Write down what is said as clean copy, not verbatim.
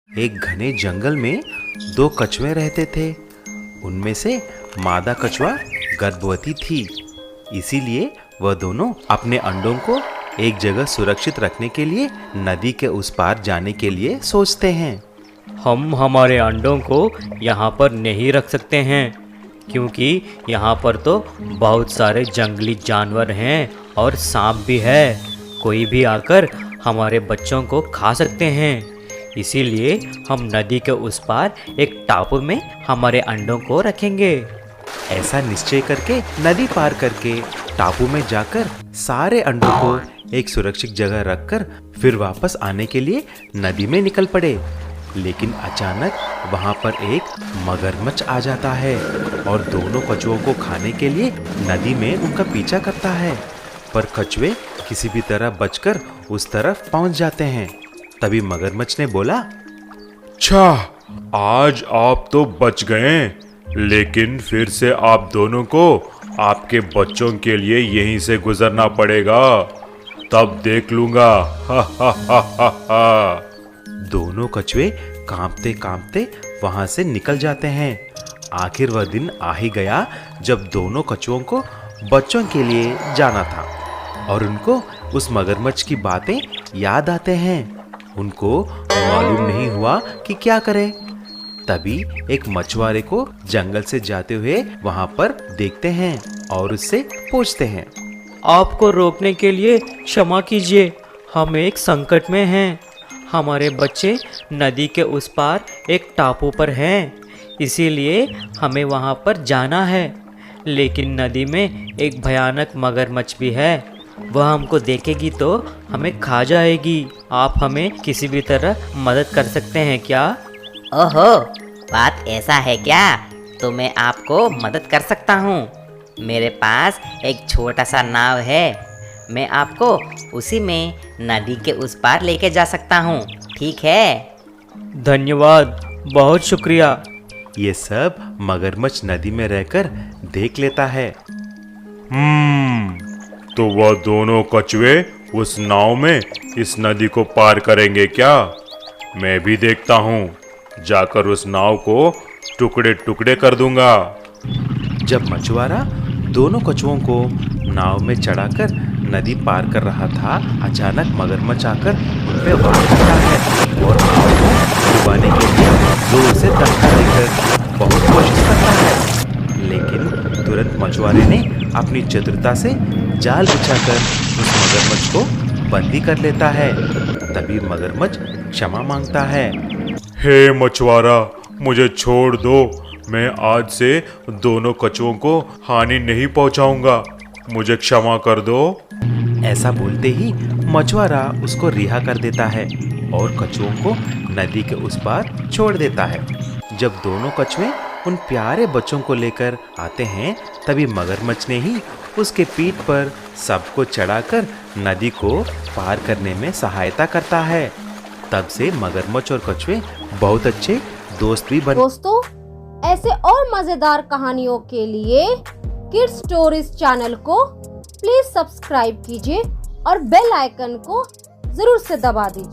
एक घने जंगल में दो कछुए रहते थे। उनमें से मादा कछुआ गर्भवती थी, इसीलिए वह दोनों अपने अंडों को एक जगह सुरक्षित रखने के लिए नदी के उस पार जाने के लिए सोचते हैं। हम हमारे अंडों को यहाँ पर नहीं रख सकते हैं, क्योंकि यहाँ पर तो बहुत सारे जंगली जानवर हैं और सांप भी है। कोई भी आकर हमारे बच्चों को खा सकते हैं। इसीलिए हम नदी के उस पार एक टापू में हमारे अंडों को रखेंगे। ऐसा निश्चय करके नदी पार करके टापू में जाकर सारे अंडों को एक सुरक्षित जगह रखकर फिर वापस आने के लिए नदी में निकल पड़े। लेकिन अचानक वहां पर एक मगरमच्छ आ जाता है और दोनों कछुओं को खाने के लिए नदी में उनका पीछा करता है। पर कछुए किसी भी तरह बचकर उस तरफ पहुंच जाते हैं। तभी मगरमच्छ ने बोला, अच्छा, आज आप तो बच गए, लेकिन फिर से आप दोनों को आपके बच्चों के लिए यहीं से गुजरना पड़ेगा, तब देख लूंगा। हा हा हा हा हा। दोनों कछुए कांपते कांपते वहां से निकल जाते हैं। आखिर वह दिन आ ही गया जब दोनों कछुओं को बच्चों के लिए जाना था और उनको उस मगरमच्छ की बातें याद आते हैं। उनको मालूम नहीं हुआ कि क्या करें। तभी एक मछुआरे को जंगल से जाते हुए वहां पर देखते हैं और उससे पूछते हैं, आपको रोकने के लिए क्षमा कीजिए, हम एक संकट में हैं। हमारे बच्चे नदी के उस पार एक टापू पर हैं, इसीलिए हमें वहां पर जाना है। लेकिन नदी में एक भयानक मगरमच्छ भी है, वह हमको देखेगी तो हमें खा जाएगी। आप हमें किसी भी तरह मदद कर सकते हैं क्या? ओहो, बात ऐसा है क्या? तो मैं आपको मदद कर सकता हूँ। मेरे पास एक छोटा सा नाव है, मैं आपको उसी में नदी के उस पार लेके जा सकता हूँ, ठीक है? धन्यवाद, बहुत शुक्रिया। ये सब मगरमच्छ नदी में रहकर देख लेता है। तो वह दोनों कछुए उस नाव में इस नदी को पार करेंगे क्या? मैं भी देखता हूँ, जाकर उस नाव को टुकड़े टुकड़े कर दूंगा। जब मछुआरा दोनों कछुओं को नाव में चढ़ाकर नदी पार कर रहा था, अचानक मगरमच्छ आकर उन पे वार करता है और नाव को डुबाने के लिए जोर से धक्का देकर बहुत कोशिश करता है। लेकिन तुरंत मछुआरे ने अपनी चतुरता से जाल बिछाकर उस मगरमच्छ को बंदी कर लेता है। तभी मगरमच्छ क्षमा मांगता है। हे मछुआरा, मुझे छोड़ दो, मैं आज से दोनों कछुओं को हानि नहीं पहुंचाऊंगा, मुझे क्षमा कर दो। ऐसा बोलते ही मछुआरा उसको रिहा कर देता है और कछुओं को नदी के उस पार छोड़ देता है। जब दोनों कछुए उन प्यारे बच्चों को लेकर आते हैं, तभी मगरमच्छ ने ही उसके पीठ पर सबको चढ़ाकर नदी को पार करने में सहायता करता है। तब से मगरमच्छ और कछुए बहुत अच्छे दोस्त भी बने। दोस्तों, ऐसे और मजेदार कहानियों के लिए किड्स स्टोरीज चैनल को प्लीज सब्सक्राइब कीजिए और बेल आइकन को जरूर से दबा दीजिए।